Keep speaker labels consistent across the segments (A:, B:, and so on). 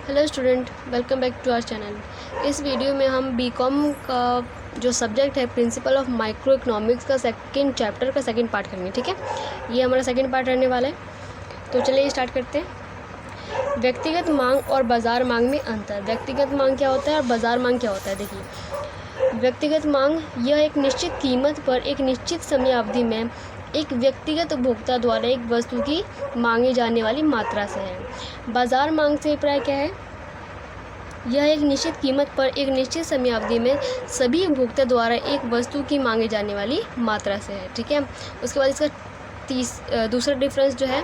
A: Hello student, welcome back to our channel. इस video में हम बीकॉम का जो सब्जेक्ट है प्रिंसिपल ऑफ माइक्रो इकोनॉमिक्स का सेकंड चैप्टर का सेकंड पार्ट करेंगे। ठीक है, ये हमारा सेकंड पार्ट रहने वाला है। तो चलिए स्टार्ट करते हैं। व्यक्तिगत मांग और बाज़ार मांग में अंतर। व्यक्तिगत मांग क्या होता है और बाज़ार मांग क्या होता है। देखिए, व्यक्तिगत मांग यह एक निश्चित कीमत पर एक निश्चित समय अवधि में एक व्यक्तिगत उपभोक्ता द्वारा एक वस्तु की मांगी जाने वाली मात्रा से है। बाज़ार मांग से अभिप्राय क्या है? यह एक निश्चित कीमत पर एक निश्चित समय अवधि में सभी उपभोक्ता द्वारा एक वस्तु की मांगी जाने वाली मात्रा से है। ठीक है, उसके बाद इसका दूसरा डिफरेंस जो है,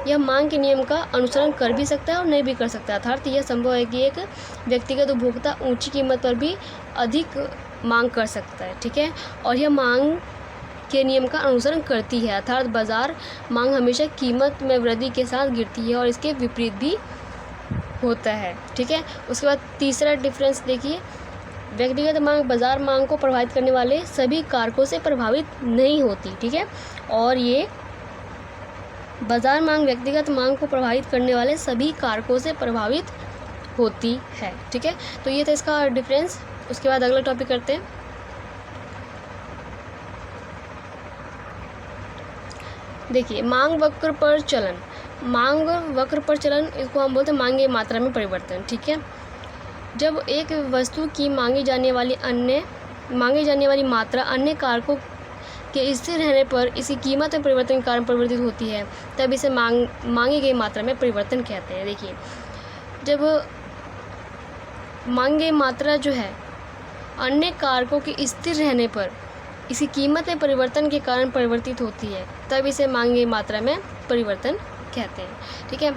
A: यह मांग के नियम का अनुसरण कर भी सकता है और नहीं भी कर सकता। अर्थात यह संभव है कि एक व्यक्तिगत उपभोक्ता ऊंची कीमत पर भी अधिक मांग कर सकता है। ठीक है, और यह मांग के नियम का अनुसरण करती है। अर्थात बाजार मांग हमेशा कीमत में वृद्धि के साथ गिरती है और इसके विपरीत भी होता है। ठीक है, उसके बाद तीसरा डिफरेंस देखिए, व्यक्तिगत मांग बाजार मांग को प्रभावित करने वाले सभी कारकों से प्रभावित नहीं होती। ठीक है, और ये बाजार मांग व्यक्तिगत मांग को प्रभावित करने वाले सभी कारकों से प्रभावित होती है। ठीक है, तो ये था इसका डिफरेंस। उसके बाद अगला टॉपिक करते हैं। देखिए, मांग वक्र पर चलन। मांग वक्र पर चलन, इसको हम बोलते हैं मांगे मात्रा में परिवर्तन। ठीक है, जब एक वस्तु की मांगी जाने वाली मात्रा अन्य कारकों के स्थिर रहने पर इसी कीमत में परिवर्तन के कारण परिवर्तित होती है, तब इसे मांगी गई मात्रा में परिवर्तन कहते हैं। देखिए, जब मांगी गई मात्रा जो है अन्य कारकों के स्थिर रहने पर इसी कीमत में परिवर्तन के कारण परिवर्तित होती है, तब इसे मांगी गई मात्रा में परिवर्तन कहते हैं। ठीक है,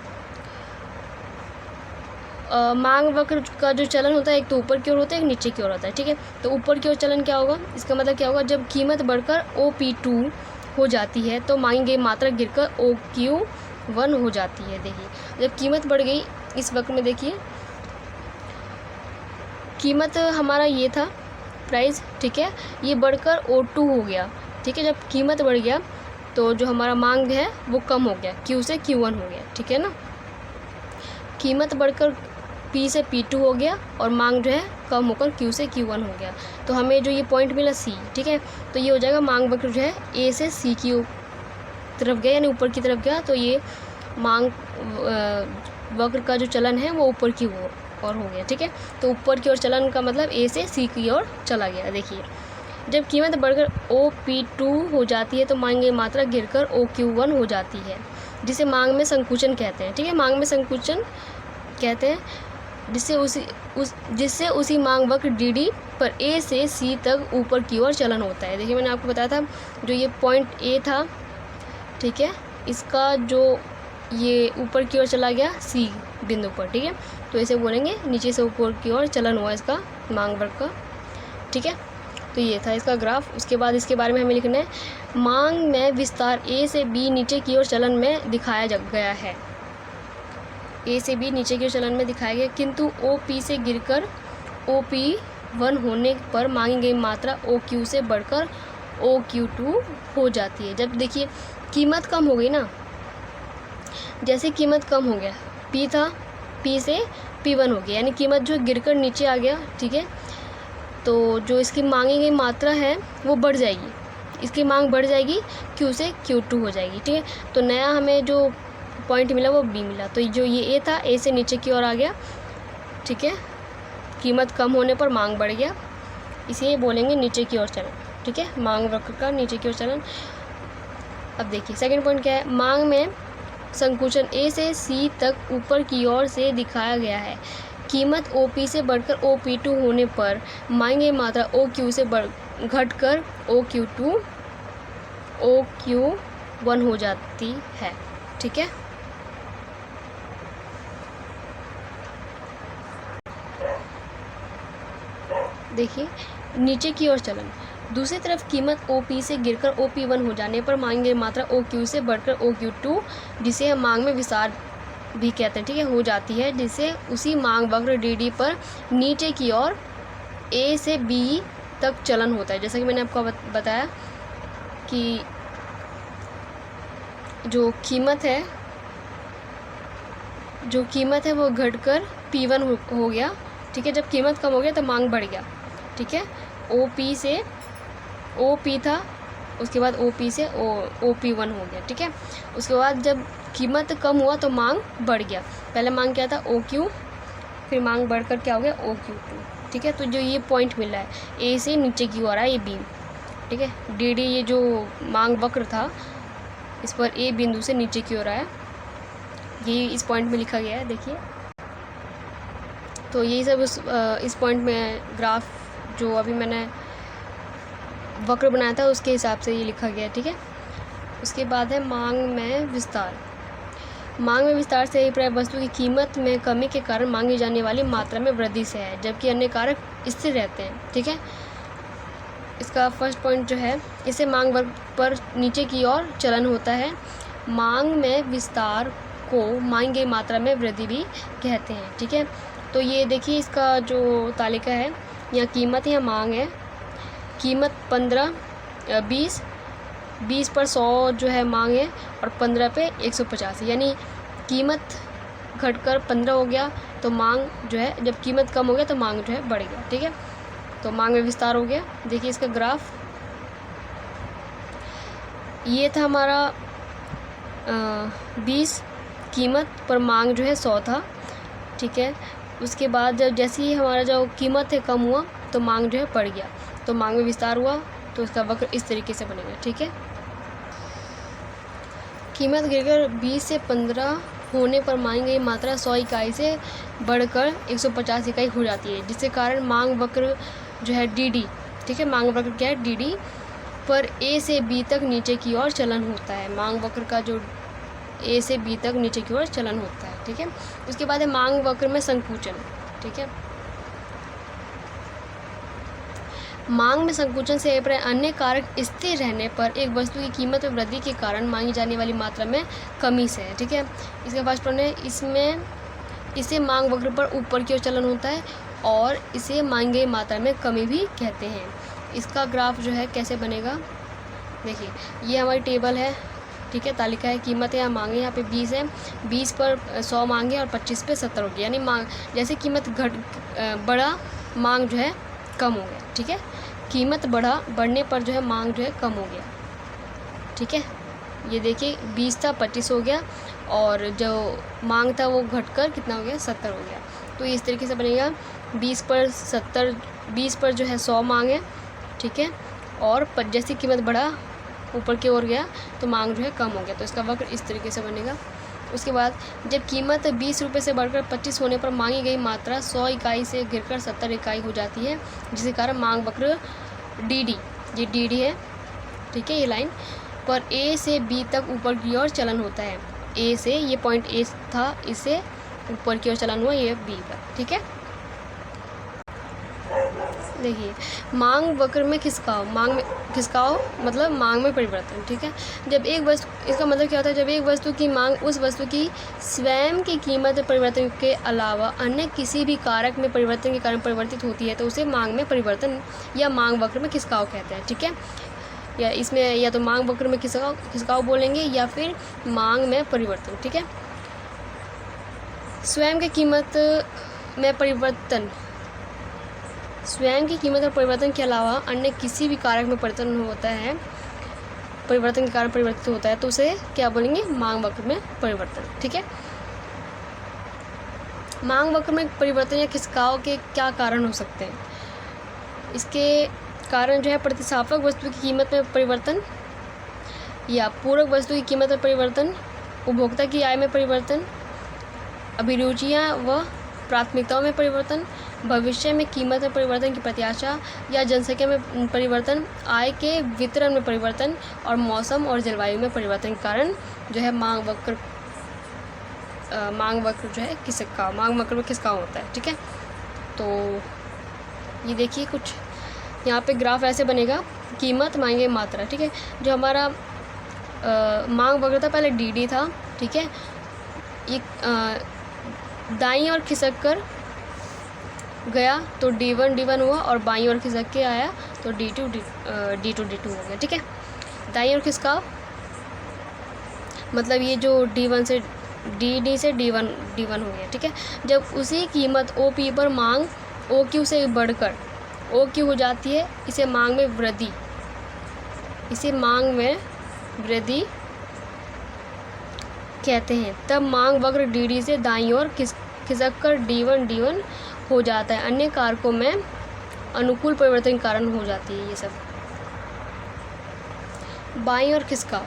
A: मांग वक्र का जो चलन होता है, एक तो ऊपर की ओर होता है, एक नीचे की ओर होता है। ठीक है, तो ऊपर की ओर चलन क्या होगा, इसका मतलब क्या होगा, जब कीमत बढ़कर OP2 हो जाती है तो मांगी गई मात्रा गिरकर OQ1 हो जाती है। देखिए, जब कीमत बढ़ गई इस वक्त में, देखिए कीमत हमारा ये था प्राइस। ठीक है, ये बढ़कर O2 हो गया। ठीक है, जब कीमत बढ़ गया तो जो हमारा मांग है वो कम हो गया, Q से Q1 हो गया। ठीक है ना, कीमत बढ़कर P से P2 हो गया और मांग जो है कम होकर Q से Q1 हो गया। तो हमें जो ये पॉइंट मिला C, ठीक है, तो ये हो जाएगा मांग वक्र जो है A से C की तरफ गया, यानी ऊपर की तरफ गया, तो ये मांग वक्र का जो चलन है वो ऊपर की ओर हो गया। ठीक है, तो ऊपर की ओर चलन का मतलब A से C की ओर चला गया। देखिए, जब कीमत बढ़कर OP2 हो जाती है तो मांग की मात्रा गिरकर OQ1 हो जाती है, जिसे मांग में संकुचन कहते हैं। ठीक है, मांग में संकुचन कहते हैं, जिससे उसी मांग वक्र DD पर A से C तक ऊपर की ओर चलन होता है। देखिए, मैंने आपको बताया था जो ये पॉइंट A था, ठीक है, इसका जो ये ऊपर की ओर चला गया C बिंदु पर। ठीक है, तो इसे बोलेंगे नीचे से ऊपर की ओर चलन हुआ इसका मांग वक्र का। ठीक है, तो ये था इसका ग्राफ। उसके बाद इसके बारे में हमें लिखना है, मांग में विस्तार A से B नीचे की ओर चलन में दिखाया गया है। A से B नीचे की ओर चलन में दिखाया गया, किंतु OP से गिरकर OP1 होने पर मांगी गई मात्रा OQ से बढ़कर OQ2 हो जाती है। जब देखिए कीमत कम हो गई ना, जैसे कीमत कम हो गया, P था, P से P1 हो गया, यानी कीमत जो गिरकर नीचे आ गया। ठीक है, तो जो इसकी मांगी गई मात्रा है वो बढ़ जाएगी, इसकी मांग बढ़ जाएगी, Q से Q2 हो जाएगी। ठीक है, तो नया हमें जो पॉइंट मिला वो B मिला, तो जो ये A था, A से नीचे की ओर आ गया। ठीक है, कीमत कम होने पर मांग बढ़ गया, इसे बोलेंगे नीचे की ओर चलन। ठीक है, मांग वक्र का नीचे की ओर चलन। अब देखिए सेकेंड पॉइंट क्या है, मांग में संकुचन A से C तक ऊपर की ओर से दिखाया गया है। कीमत OP से बढ़कर OP2 होने पर मांगी मात्रा OQ से घटकर OQ1 हो जाती है। ठीक है, देखिए नीचे की ओर चलन। दूसरी तरफ कीमत OP से गिरकर OP1 हो जाने पर मांगी गई मात्रा OQ से बढ़कर OQ2, जिसे हम मांग में विस्तार भी कहते हैं, ठीक है, हो जाती है, जिससे उसी मांग वक्र DD पर नीचे की ओर A से B तक चलन होता है। जैसा कि मैंने आपको बताया कि जो कीमत है वो घटकर P1 हो गया, ठीक है। जब कीमत कम हो गया तो मांग बढ़ गया, ठीक है। OP से OP था, उसके बाद OP से OP1 हो गया, ठीक है। उसके बाद जब कीमत कम हुआ तो मांग बढ़ गया। पहले मांग क्या था OQ, फिर मांग बढ़कर क्या हो गया OQ2, ठीक है। तो जो ये पॉइंट मिल रहा है A से नीचे की ओर आ रहा है ये B, ठीक है। DD ये जो मांग वक्र था इस पर A बिंदु से नीचे की ओर आया, ये इस पॉइंट में लिखा गया है, देखिए। तो यही सब इस पॉइंट में ग्राफ जो अभी मैंने वक्र बनाया था उसके हिसाब से ये लिखा गया है, ठीक है। उसके बाद है मांग में विस्तार। मांग में विस्तार से अभिप्राय वस्तु की कीमत में कमी के कारण मांगी जाने वाली मात्रा में वृद्धि से है, जबकि अन्य कारक स्थिर रहते हैं, ठीक है। इसका फर्स्ट पॉइंट जो है, इसे मांग वर्ग पर नीचे की ओर चलन होता है। मांग में विस्तार को मांगी गई मात्रा में वृद्धि भी कहते हैं, ठीक है। तो ये देखिए इसका जो तालिका है, यहाँ कीमत है, यहाँ मांग है। कीमत 15 20 पर 100 जो है मांग है, और 15 पे 150, यानी कीमत घटकर 15 हो गया तो मांग जो है, जब कीमत कम हो गया तो मांग जो है बढ़ गया, ठीक है। तो मांग में विस्तार हो गया। देखिए इसका ग्राफ, ये था हमारा 20, कीमत पर मांग जो है 100 था, ठीक है। उसके बाद जब जैसे ही हमारा जो कीमत है कम हुआ तो मांग जो है बढ़ गया, तो मांग में विस्तार हुआ, तो इसका वक्र इस तरीके से बनेगा, ठीक है। कीमत गिरकर 20 से 15 होने पर मांगी गई मात्रा 100 इकाई से बढ़कर 150 इकाई हो जाती है, जिसके कारण मांग वक्र जो है DD, ठीक है। मांग वक्र क्या है DD पर A से B तक नीचे की ओर चलन होता है। मांग वक्र का जो A से B तक नीचे की ओर चलन होता है, ठीक है। उसके बाद है मांग वक्र में संकुचन, ठीक है। मांग में संकुचन से अभिप्राय अन्य कारक स्थिर रहने पर एक वस्तु की कीमत में वृद्धि के कारण मांगी जाने वाली मात्रा में कमी से है, ठीक है। इसका फर्स्ट पॉइंट है, इसमें इसे मांग वक्र पर ऊपर की ओर चलन होता है और इसे मांगी गई मात्रा में कमी भी कहते हैं। इसका ग्राफ जो है कैसे बनेगा, देखिए ये हमारी टेबल है, ठीक है। तालिका है, कीमत है, यहाँ मांगे, यहाँ पे 20 है, 20 पर 100 मांगे और 25 पे 70 हो गया, यानी मांग जैसे कीमत बढ़ा मांग जो है कम हो गया, ठीक है। कीमत बढ़ने पर जो है मांग जो है कम हो गया, ठीक है। ये देखिए 20 था 25 हो गया, और जो मांग था वो घटकर कितना हो गया 70 हो गया। तो इस तरीके से बनेगा 20 पर जो है 100 मांग है, ठीक है। और जैसी कीमत बढ़ा ऊपर की ओर गया तो मांग जो है कम हो गया, तो इसका वक्र इस तरीके से बनेगा। उसके बाद जब कीमत 20 रुपये से बढ़कर 25 होने पर मांगी गई मात्रा 100 इकाई से गिरकर 70 इकाई हो जाती है, जिसके कारण मांग वक्र DD, ये DD है, ठीक है, ये लाइन पर A से B तक ऊपर की ओर चलन होता है। A से, ये पॉइंट A था, इससे ऊपर की ओर चलन हुआ ये B पर, ठीक है। देखिए मांग वक्र में खिसकाव, मांग में खिसकाव मतलब मांग में परिवर्तन, ठीक है। जब एक वस्तु, इसका मतलब क्या होता है, जब एक वस्तु की मांग उस वस्तु की स्वयं की कीमत में परिवर्तन के अलावा अन्य किसी भी कारक में परिवर्तन के कारण परिवर्तित होती है तो उसे मांग में परिवर्तन या मांग वक्र में खिसकाव कहते हैं, ठीक है। या इसमें या तो मांग वक्र में खिसकाव बोलेंगे या फिर मांग में परिवर्तन, ठीक है। स्वयं की कीमत में परिवर्तन, स्वयं की कीमत और परिवर्तन के अलावा अन्य किसी भी कारक में परिवर्तन होता है, परिवर्तन के कारण परिवर्तित होता है तो उसे क्या बोलेंगे, मांग वक्र में परिवर्तन, ठीक है। मांग वक्र में परिवर्तन या खिसकाव के क्या कारण हो सकते हैं, इसके कारण जो है प्रतिस्थापक वस्तु की कीमत में परिवर्तन या पूरक वस्तु की कीमत में परिवर्तन, उपभोक्ता की आय में परिवर्तन, अभिरुचियाँ व प्राथमिकताओं में परिवर्तन, भविष्य में कीमत में परिवर्तन की प्रत्याशा या जनसंख्या में परिवर्तन, आय के वितरण में परिवर्तन और मौसम और जलवायु में परिवर्तन के कारण जो है मांग वक्र जो है खिसकाव, मांग वक्र में खिसकाव होता है, ठीक है। तो ये देखिए कुछ यहाँ पे ग्राफ ऐसे बनेगा, कीमत मांगे मात्रा, ठीक है। जो हमारा मांग वक्र था पहले DD था, ठीक है। ये दाईं ओर खिसक कर गया तो D1 हुआ और बाईं ओर खिसक के आया तो D2 हो गया, ठीक है। दाईं ओर खिसकाव मतलब ये जो D1 से डी से डी वन हो गया, ठीक है। जब उसी कीमत ओ पी पर मांग ओ क्यू से बढ़कर ओ क्यू हो जाती है, इसे मांग में वृद्धि कहते हैं। तब मांग वक्र डी से दाईं ओर खिसक कर डी वन हो जाता है। अन्य कारकों में अनुकूल परिवर्तन के कारण हो जाती है ये सब। बाईं ओर खिसका,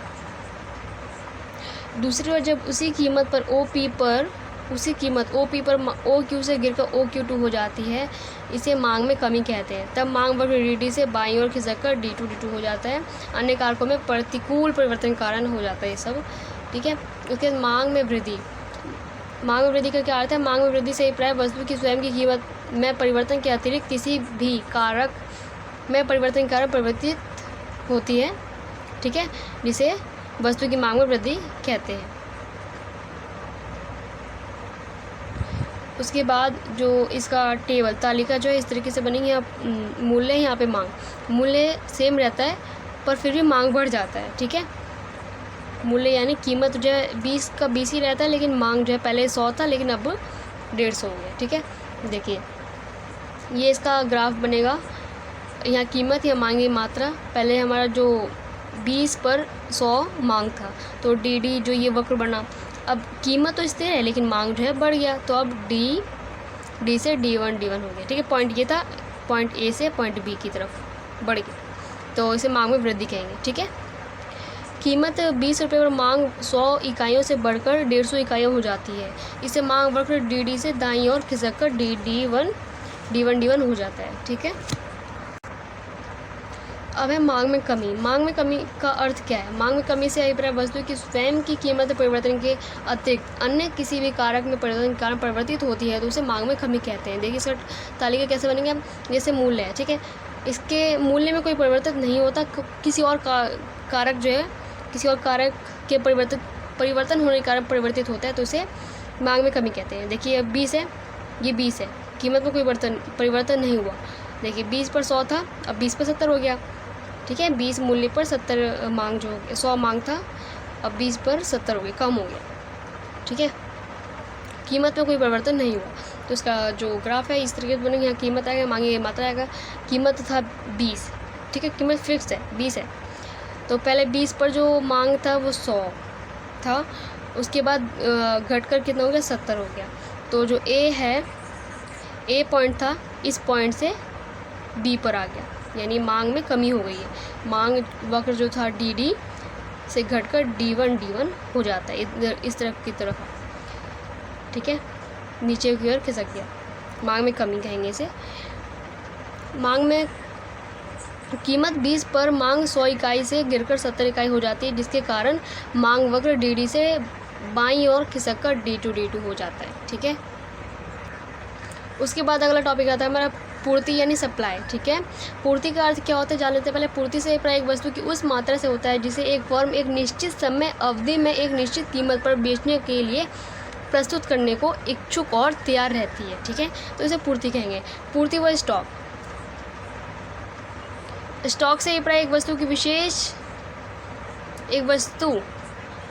A: दूसरी ओर जब उसी कीमत पर ओ पी पर ओ क्यू से गिरकर ओ क्यू टू हो जाती है, इसे मांग में कमी कहते हैं। तब मांग वक्र डी से बाईं ओर खिसककर डी टू हो जाता है। अन्य कारकों में प्रतिकूल परिवर्तन कारण हो जाता है ये सब, ठीक है। उसके बाद मांग में वृद्धि का क्या अर्थ है? मांग में वृद्धि से अभिप्राय वस्तु की स्वयं की कीमत में परिवर्तन के अतिरिक्त किसी भी कारक में परिवर्तन के कारण परिवर्तित होती है, ठीक है, जिसे वस्तु की मांग में वृद्धि कहते हैं। उसके बाद जो इसका टेबल तालिका जो है इस तरीके से बनेगी। यहाँ मूल्य, यहाँ पे मांग, मूल्य सेम रहता है पर फिर भी मांग बढ़ जाता है, ठीक है। मूल्य यानी कीमत जो है 20 का 20 ही रहता है, लेकिन मांग जो है पहले 100 था लेकिन अब 150 हो गया, ठीक है। देखिए ये इसका ग्राफ बनेगा। यहाँ कीमत या मांग की मात्रा, पहले हमारा जो 20 पर 100 मांग था तो डी जो ये वक्र बना, अब कीमत तो स्थिर है लेकिन मांग जो है बढ़ गया, तो अब डी से डी वन हो गया, ठीक है। पॉइंट ये था, पॉइंट ए से पॉइंट बी की तरफ बढ़ गया, तो इसे मांग में वृद्धि कहेंगे, ठीक है। कीमत 20 रुपये पर मांग 100 इकाइयों से बढ़कर 150 इकाइयों हो जाती है। इसे मांग वक्र डी से दाईं ओर खिसककर डी वन हो जाता है, ठीक है। अब है मांग में कमी। मांग में कमी का अर्थ क्या है? मांग में कमी से अभिप्राय वस्तु की स्वयं की कीमत परिवर्तन के अतिरिक्त अन्य किसी भी कारक में परिवर्तन के कारण परिवर्तित होती है, तो उसे मांग में कमी कहते हैं। देखिए इसका तालिका कैसे बनेंगे? जैसे मूल्य है, ठीक है, इसके मूल्य में कोई परिवर्तन नहीं होता, किसी और कारक जो है, किसी और कारक के परिवर्तन होने के कारण परिवर्तित होता है, तो उसे मांग में कमी कहते हैं। देखिए अब 20 है, ये 20 है, कीमत में कोई परिवर्तन नहीं हुआ। देखिए 20 पर 100 था, अब 20 पर 70 हो गया, ठीक है। 20 मूल्य पर 70 मांग जो हो गया, 100 मांग था, अब 20 पर 70 हो गया, कम हो गया, ठीक है। कीमत में कोई परिवर्तन नहीं हुआ, तो इसका जो ग्राफ है इस तरीके से बनेगा। यहाँ कीमत आएगा, मांग की मात्रा आएगा। कीमत था 20, ठीक है, कीमत फिक्स है 20 है, तो पहले 20 पर जो मांग था वो 100 था, उसके बाद घटकर कितना हो गया? 70 हो गया। तो जो ए है, ए पॉइंट था, इस पॉइंट से बी पर आ गया, यानी मांग में कमी हो गई है। मांग वक्र जो था डी से घटकर डी वन हो जाता है, इधर इस तरफ की तरफ, ठीक है, नीचे की ओर खिसक गया, मांग में कमी कहेंगे इसे। मांग में कीमत 20 पर मांग 100 इकाई से गिरकर 70 इकाई हो जाती है, जिसके कारण मांग वक्र डी से बाईं ओर खिसककर डी टू हो जाता है, ठीक है। उसके बाद अगला टॉपिक आता है हमारा पूर्ति यानी सप्लाई, ठीक है। पूर्ति का अर्थ क्या होता है जान लेते हैं पहले। पूर्ति से अभिप्राय एक वस्तु की उस मात्रा से होता है जिसे एक फर्म एक निश्चित समय अवधि में एक निश्चित कीमत पर बेचने के लिए प्रस्तुत करने को इच्छुक और तैयार रहती है, ठीक है, तो इसे पूर्ति कहेंगे। पूर्ति व स्टॉक से अभिप्राय एक वस्तु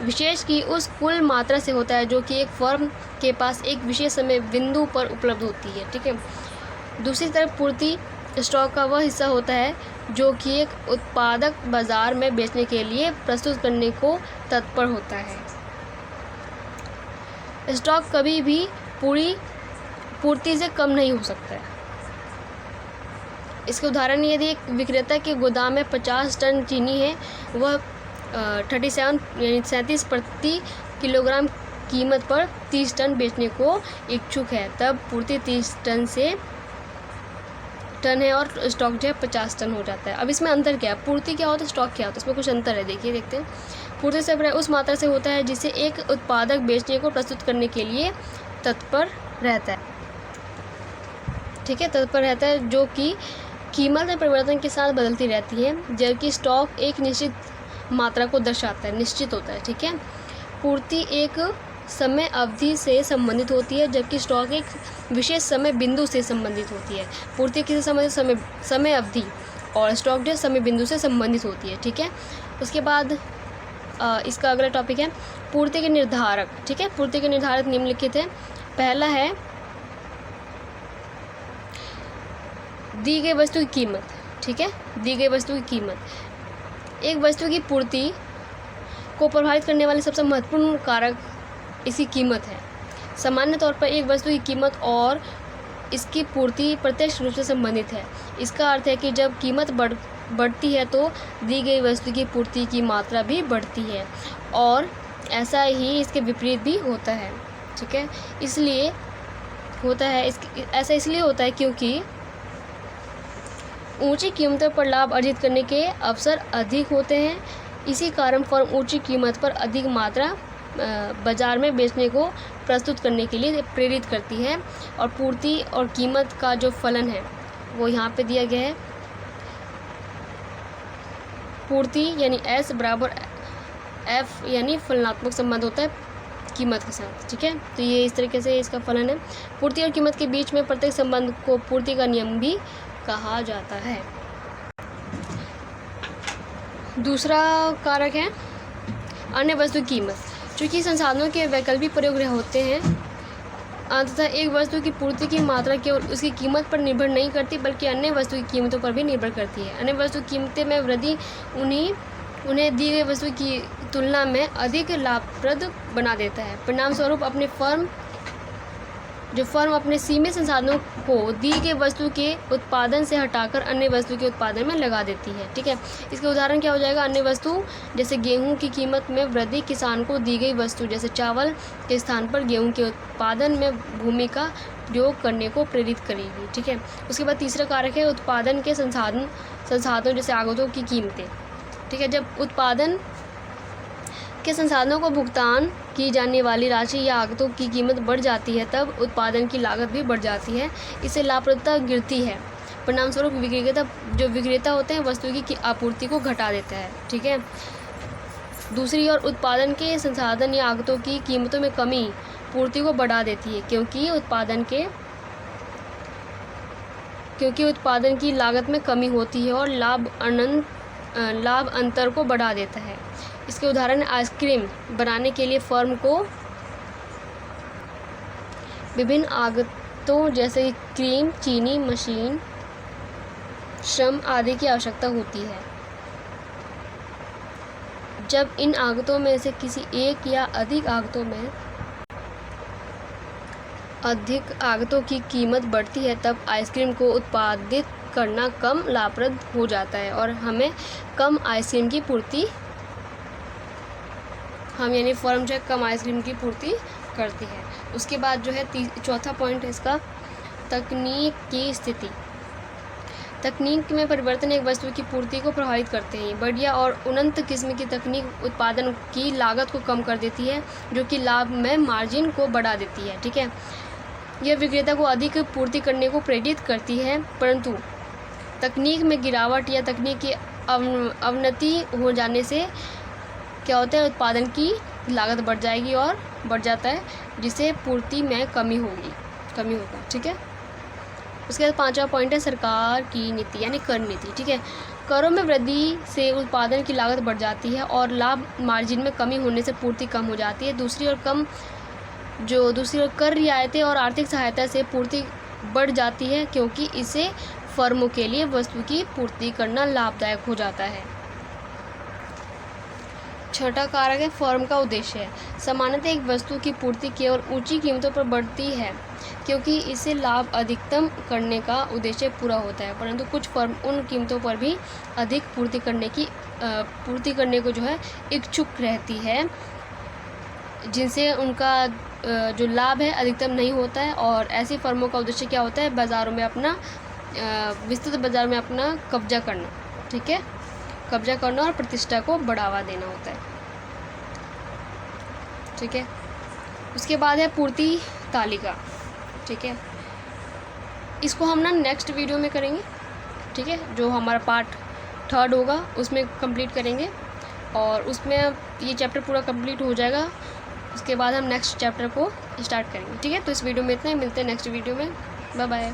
A: विशेष की उस कुल मात्रा से होता है जो कि एक फर्म के पास एक विशेष समय बिंदु पर उपलब्ध होती है, ठीक है। दूसरी तरफ पूर्ति स्टॉक का वह हिस्सा होता है जो कि एक उत्पादक बाजार में बेचने के लिए प्रस्तुत करने को तत्पर होता है। स्टॉक कभी भी पूरी पूर्ति से कम नहीं हो सकता है। इसके उदाहरण यदि एक विक्रेता के गोदाम में 50 टन चीनी है, वह 37 प्रति किलोग्राम कीमत पर 30 टन बेचने को इच्छुक है, तब पूर्ति 30 टन है और स्टॉक जो है 50 टन हो जाता है। अब इसमें अंतर क्या है? पूर्ति क्या होता है, स्टॉक क्या होता है, इसमें कुछ अंतर है, देखते हैं। पूर्ति से उस मात्रा से होता है जिसे एक उत्पादक बेचने को प्रस्तुत करने के लिए तत्पर रहता है, ठीक है, तत्पर रहता है, जो कि कीमत में परिवर्तन के साथ बदलती रहती है, जबकि स्टॉक एक निश्चित मात्रा को दर्शाता है, निश्चित होता है, ठीक है। पूर्ति एक समय अवधि से संबंधित होती है, जबकि स्टॉक एक विशेष समय बिंदु से संबंधित होती है। पूर्ति किसी समय अवधि और स्टॉक जो समय बिंदु से संबंधित होती है, ठीक है। उसके बाद इसका अगला टॉपिक है पूर्ति के निर्धारक, ठीक है। पूर्ति के निर्धारक निम्नलिखित है। पहला है दी गई वस्तु की कीमत, ठीक है। दी गई वस्तु की कीमत। एक वस्तु की पूर्ति को प्रभावित करने वाले सबसे महत्वपूर्ण कारक इसकी कीमत है। सामान्य तौर पर एक वस्तु की कीमत और इसकी पूर्ति प्रत्यक्ष रूप से संबंधित है। इसका अर्थ है कि जब कीमत बढ़ती है तो दी गई वस्तु की पूर्ति की मात्रा भी बढ़ती है, और ऐसा ही इसके विपरीत भी होता है, ठीक है। इसलिए होता है ऐसा इसलिए होता है क्योंकि ऊंची कीमतों पर लाभ अर्जित करने के अवसर अधिक होते हैं। इसी कारण फर्म ऊंची कीमत पर अधिक मात्रा बाजार में बेचने को प्रस्तुत करने के लिए प्रेरित करती है। और पूर्ति और कीमत का जो फलन है वो यहाँ पे दिया गया है। पूर्ति यानी S बराबर F यानी फलनात्मक संबंध होता है कीमत के साथ, ठीक है। तो ये इस तरीके से इसका फलन है। पूर्ति और कीमत के बीच में प्रत्येक संबंध को पूर्ति का नियम भी कहा जाता है। दूसरा कारक है अन्य वस्तु की कीमत। चूँकि संसाधनों के वैकल्पिक प्रयोग होते हैं, अंततः एक वस्तु की पूर्ति की मात्रा केवल उसकी कीमत पर निर्भर नहीं करती बल्कि अन्य वस्तु की कीमतों पर भी निर्भर करती है। अन्य वस्तु की कीमतें में वृद्धि उन्हें दी गई वस्तु की तुलना में अधिक लाभप्रद बना देता है। परिणाम स्वरूप फर्म अपने सीमित संसाधनों को दी गई वस्तु के उत्पादन से हटाकर अन्य वस्तु के उत्पादन में लगा देती है, ठीक है। इसके उदाहरण क्या हो जाएगा? अन्य वस्तु जैसे गेहूं की कीमत में वृद्धि किसान को दी गई वस्तु जैसे चावल के स्थान पर गेहूं के उत्पादन में भूमि का प्रयोग करने को प्रेरित करेगी, ठीक है। उसके बाद तीसरा कारक है उत्पादन के संसाधनों जैसे आगतों की कीमतें, ठीक है। जब उत्पादन के संसाधनों को भुगतान की जाने वाली राशि या आगतों की कीमत बढ़ जाती है तब उत्पादन की लागत भी बढ़ जाती है। इससे लाभप्रदता गिरती है। परिणाम स्वरूप विक्रेता होते हैं वस्तु की आपूर्ति को घटा देता है, ठीक है। दूसरी ओर उत्पादन के संसाधन या आगतों की कीमतों में कमी पूर्ति को बढ़ा देती है क्योंकि उत्पादन की लागत में कमी होती है और लाभ अंतर को बढ़ा देता है। इसके उदाहरण आइसक्रीम बनाने के लिए फर्म को विभिन्न आगतों जैसे क्रीम, चीनी, मशीन, श्रम आदि की आवश्यकता होती है। जब इन आगतों में से किसी एक या अधिक आगतों की कीमत बढ़ती है तब आइसक्रीम को उत्पादित करना कम लाभप्रद हो जाता है और हमें कम आइसक्रीम की पूर्ति फर्म जो है कम आइसक्रीम की पूर्ति करती है। उसके बाद जो है चौथा पॉइंट है इसका तकनीक की स्थिति। तकनीक में परिवर्तन एक वस्तु की पूर्ति को प्रभावित करते हैं। बढ़िया और उन्नत किस्म की तकनीक उत्पादन की लागत को कम कर देती है जो कि लाभ में मार्जिन को बढ़ा देती है, ठीक है। यह विक्रेता को अधिक पूर्ति करने को प्रेरित करती है, परंतु तकनीक में गिरावट या तकनीक की अवनति हो जाने से क्या होता है उत्पादन की लागत बढ़ जाएगी और बढ़ जाता है जिससे पूर्ति में कमी होगा, ठीक है। उसके बाद पांचवा पॉइंट है सरकार की नीति यानी कर नीति, ठीक है। करों में वृद्धि से उत्पादन की लागत बढ़ जाती है और लाभ मार्जिन में कमी होने से पूर्ति कम हो जाती है। दूसरी ओर कर रियायतें और आर्थिक सहायता से पूर्ति बढ़ जाती है क्योंकि इससे फर्मों के लिए वस्तु की पूर्ति करना लाभदायक हो जाता है। छठा कारक है फर्म का उद्देश्य है। सामान्यतः एक वस्तु की पूर्ति केवल ऊंची कीमतों पर बढ़ती है क्योंकि इससे लाभ अधिकतम करने का उद्देश्य पूरा होता है, परंतु कुछ फर्म उन कीमतों पर भी अधिक पूर्ति करने को जो है इच्छुक रहती है जिनसे उनका जो लाभ है अधिकतम नहीं होता है। और ऐसी फर्मों का उद्देश्य क्या होता है? विस्तृत बाजार में अपना कब्जा करना, ठीक है। कब्जा करना और प्रतिष्ठा को बढ़ावा देना होता है, ठीक है। उसके बाद है पूर्ति तालिका, ठीक है। इसको हम ना नेक्स्ट वीडियो में करेंगे, ठीक है। जो हमारा पार्ट 3 होगा उसमें कंप्लीट करेंगे और उसमें ये चैप्टर पूरा कंप्लीट हो जाएगा। उसके बाद हम नेक्स्ट चैप्टर को स्टार्ट करेंगे, ठीक है। तो इस वीडियो में इतना ही, मिलते हैं नेक्स्ट वीडियो में। Bye bye.